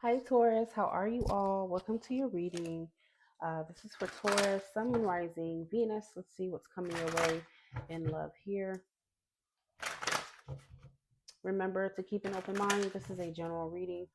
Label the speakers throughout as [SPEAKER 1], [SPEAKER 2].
[SPEAKER 1] Hi, Taurus. How are you all? Welcome to your reading. This is for Taurus, Sun, Moon, Rising, Venus. Let's see what's coming your way in love here. Remember to keep an open mind. This is a general reading.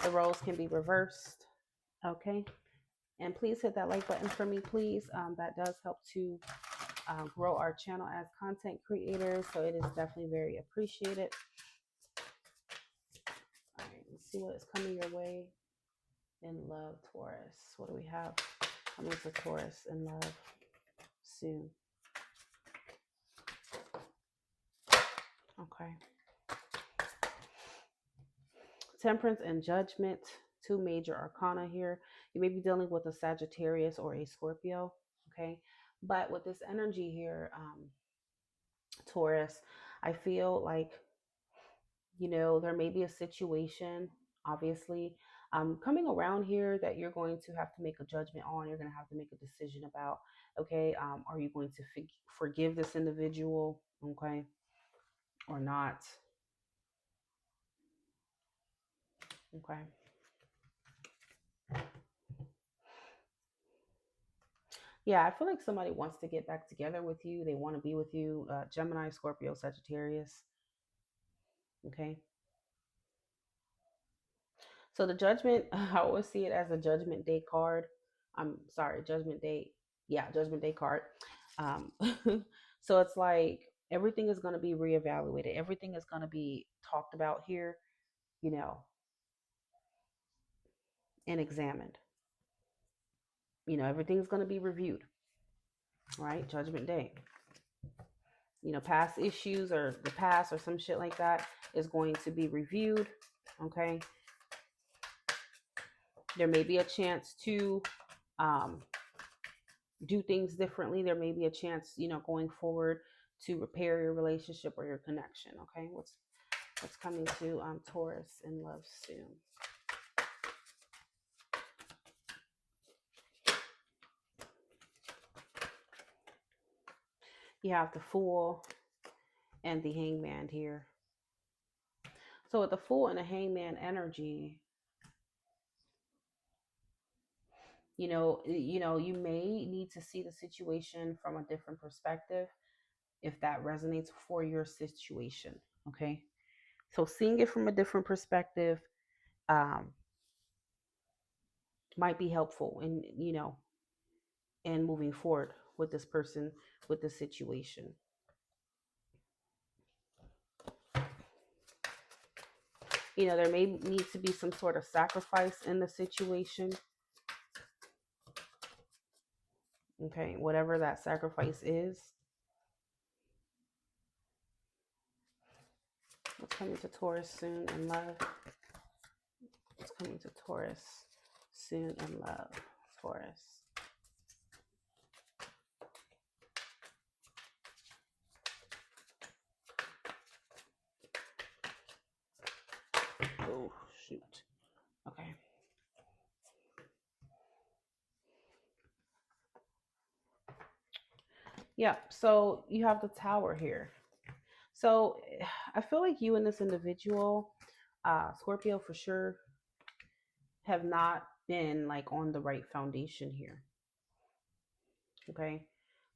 [SPEAKER 1] The roles can be reversed. Okay. And please hit that like button for me, please. That does help to grow our channel as content creators. So it is definitely very appreciated. All right. Let's see what is coming your way in love, Taurus. What do we have coming to Taurus in love soon? Okay. Temperance and Judgment, two major arcana here. You may be dealing with a Sagittarius or a Scorpio. Okay. But with this energy here, Taurus, I feel like, there may be a situation, obviously, coming around here that you're going to have to make a judgment on. You're going to have to make a decision about, okay, are you going to forgive this individual, okay, or not? Okay. Yeah, I feel like somebody wants to get back together with you. They want to be with you. Gemini, Scorpio, Sagittarius. Okay. So the judgment, I always see it as a judgment day card. I'm sorry, judgment day. Yeah, judgment day card. Um, so it's like everything is going to be reevaluated. Everything is going to be talked about here, you know, and examined. Everything's going to be reviewed, right? Judgment day. Past issues or the past or some shit like that is going to be reviewed. Okay. There may be a chance to um, do things differently. There may be a chance, going forward to repair your relationship or your connection. Okay. What's coming to Taurus in love soon? You have the Fool and the Hangman here. So with the Fool and the Hangman energy, you may need to see the situation from a different perspective if that resonates for your situation. Okay. So seeing it from a different perspective um, might be helpful in moving forward with this person, with this situation. There may need to be some sort of sacrifice in the situation. Okay, whatever that sacrifice is. What's coming to Taurus soon in love? What's coming to Taurus soon in love? Taurus. Oh, shoot. Okay. Yeah, so you have the Tower here. So I feel like you and this individual, Scorpio for sure, have not been like on the right foundation here. Okay.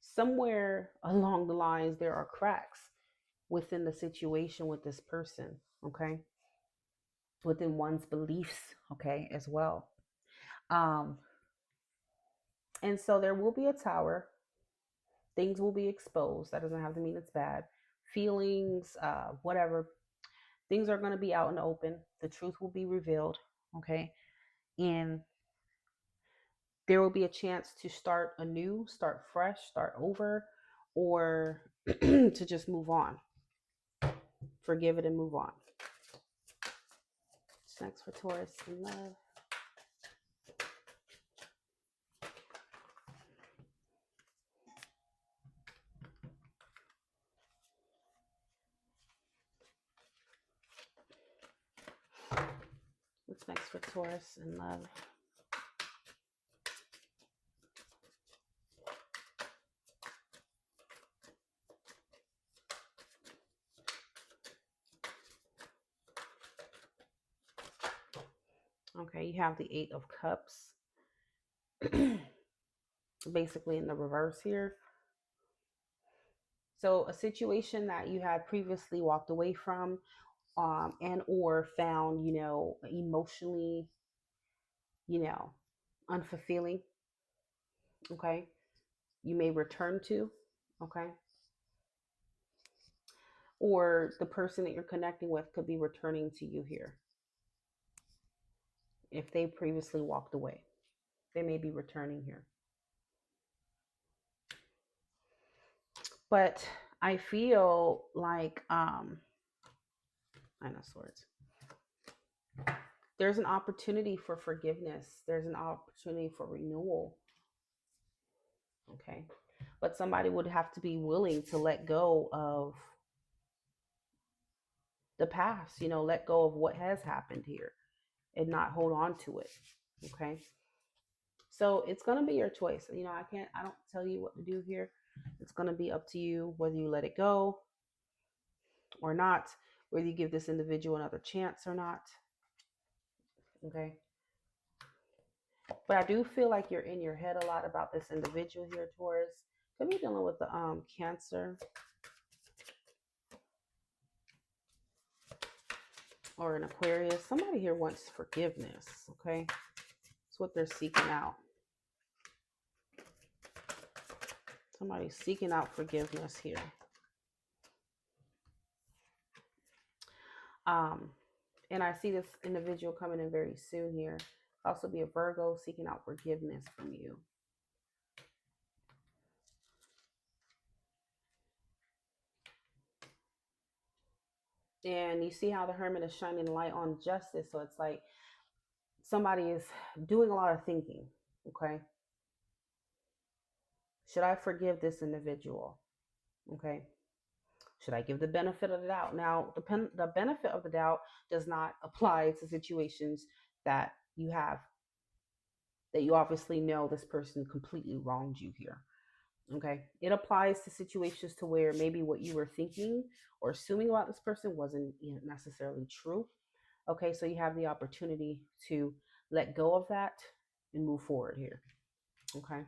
[SPEAKER 1] Somewhere along the lines, there are cracks within the situation with this person. Okay. Within one's beliefs. Okay. As well. Um, and so there will be a tower. Things will be exposed. That doesn't have to mean it's bad. Feelings, whatever. Things are going to be out in the open. The truth will be revealed. Okay. And there will be a chance to start anew, start fresh, start over, or to just move on. Forgive it and move on. What's next for Taurus in love? What's next for Taurus in love? Okay, you have the Eight of Cups, basically in the reverse here. So a situation that you had previously walked away from, and or found, emotionally, you know, unfulfilling. Okay, you may return to. Okay, or the person that you're connecting with could be returning to you here. If they previously walked away, they may be returning here. But I feel like, I know swords. There's an opportunity for forgiveness. There's an opportunity for renewal. Okay. But somebody would have to be willing to let go of the past, let go of what has happened here and not hold on to it. Okay. So it's going to be your choice. I don't tell you what to do here. It's going to be up to you whether you let it go or not, whether you give this individual another chance or not. Okay. But I do feel like you're in your head a lot about this individual here, Taurus. Could be dealing with the Cancer or an Aquarius. Somebody here wants forgiveness. Okay. It's what they're seeking out. Somebody's seeking out forgiveness here. And I see this individual coming in very soon here. Also be a Virgo seeking out forgiveness from you. And you see how the Hermit is shining light on justice. So it's like somebody is doing a lot of thinking. Okay. Should I forgive this individual? Okay. Should I give the benefit of the doubt? Now, the benefit of the doubt does not apply to situations that you have, that you obviously know this person completely wronged you here. Okay. It applies to situations to where maybe what you were thinking or assuming about this person wasn't necessarily true. Okay. So you have the opportunity to let go of that and move forward here. Okay.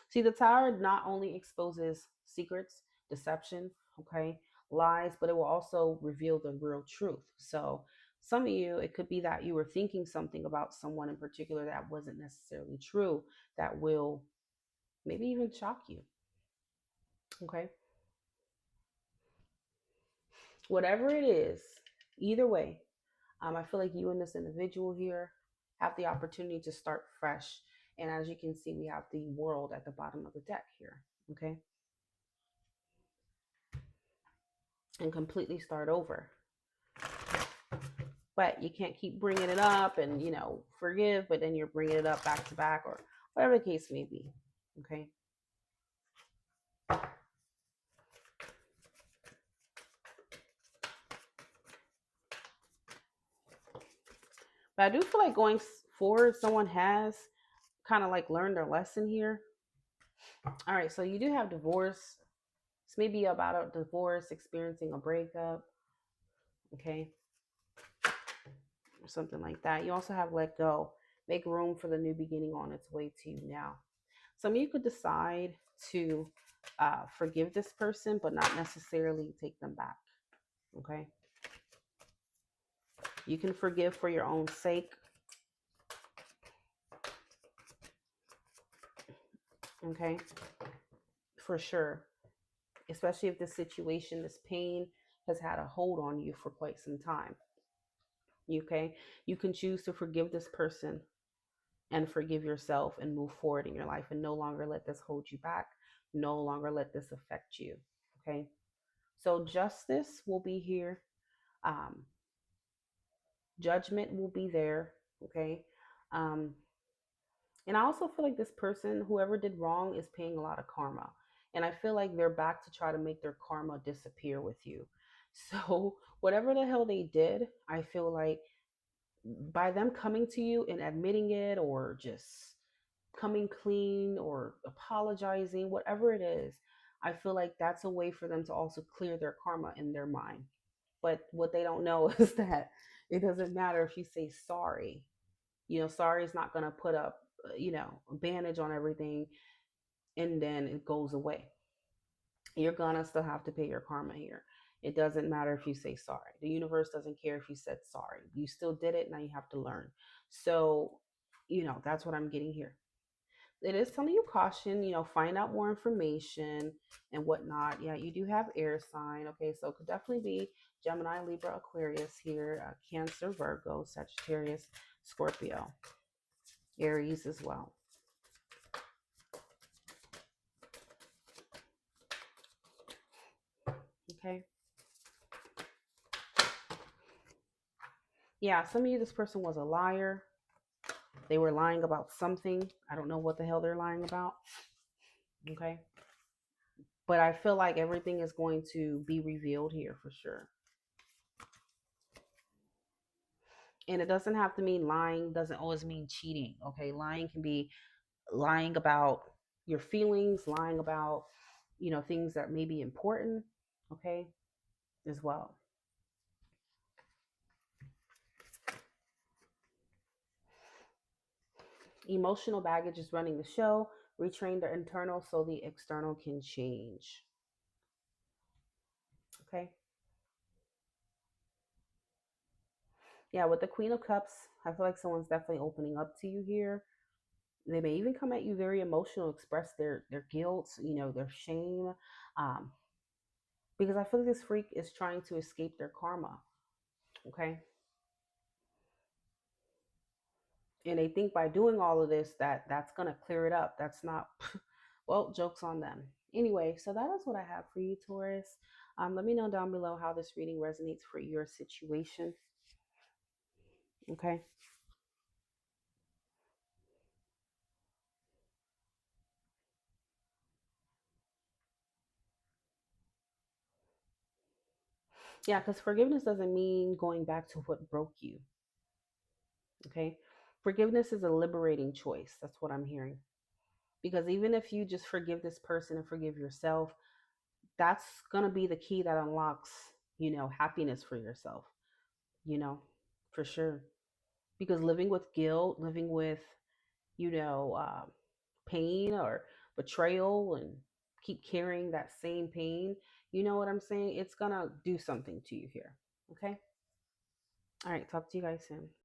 [SPEAKER 1] See, the Tower not only exposes secrets, deception, okay, lies, but it will also reveal the real truth. So some of you, it could be that you were thinking something about someone in particular that wasn't necessarily true, that will maybe even shock you. Okay. Whatever it is, either way, I feel like you and this individual here have the opportunity to start fresh. And as you can see, we have the World at the bottom of the deck here. Okay. And completely start over. But you can't keep bringing it up and, forgive, but then you're bringing it up back to back or whatever the case may be. Okay. But I do feel like going forward, someone has kind of like learned their lesson here. All right. So you do have divorce. It's maybe about a divorce, experiencing a breakup. Okay. Or something like that. You also have let go. Make room for the new beginning on its way to you now. Some of you could decide to forgive this person, but not necessarily take them back. Okay. You can forgive for your own sake. Okay. For sure. Especially if this situation, this pain has had a hold on you for quite some time. Okay. You can choose to forgive this person and forgive yourself and move forward in your life and no longer let this hold you back. No longer let this affect you. Okay. So justice will be here. Judgment will be there. Okay. Um, And I also feel like this person, whoever did wrong, is paying a lot of karma. And I feel like they're back to try to make their karma disappear with you. So, whatever the hell they did, I feel like by them coming to you and admitting it or just coming clean or apologizing, whatever it is, I feel like that's a way for them to also clear their karma in their mind. But what they don't know is that It doesn't matter if you say sorry. Sorry is not going to put up, a bandage on everything and then it goes away. You're going to still have to pay your karma here. It doesn't matter if you say sorry. The universe doesn't care if you said sorry. You still did it. Now you have to learn. So, that's what I'm getting here. It is telling you caution, find out more information and whatnot. Yeah, you do have air sign. Okay, so it could definitely be Gemini, Libra, Aquarius here, Cancer, Virgo, Sagittarius, Scorpio, Aries as well. Okay. Yeah, some of you, this person was a liar. They were lying about something. I don't know what the hell they're lying about. Okay. But I feel like everything is going to be revealed here for sure. And it doesn't have to mean lying, doesn't always mean cheating. Okay. Lying can be lying about your feelings, lying about, things that may be important. Okay. As well. Emotional baggage is running the show. Retrain the internal so the external can change. Okay. Yeah, with the Queen of Cups, I feel like someone's definitely opening up to you here. They may even come at you very emotional, express their guilt, their shame, um, because I feel like this freak is trying to escape their karma. Okay, and they think by doing all of this that's gonna clear it up. That's not. Well, jokes on them. Anyway, so that is what I have for you, Taurus. Let me know down below how this reading resonates for your situation. Okay. Yeah, because forgiveness doesn't mean going back to what broke you. Okay. Forgiveness is a liberating choice. That's what I'm hearing. Because even if you just forgive this person and forgive yourself, that's going to be the key that unlocks, happiness for yourself, you know, for sure. Because living with guilt, living with, you know, uh, pain or betrayal and keep carrying that same pain, you know what I'm saying? It's going to do something to you here. Okay. All right. Talk to you guys soon.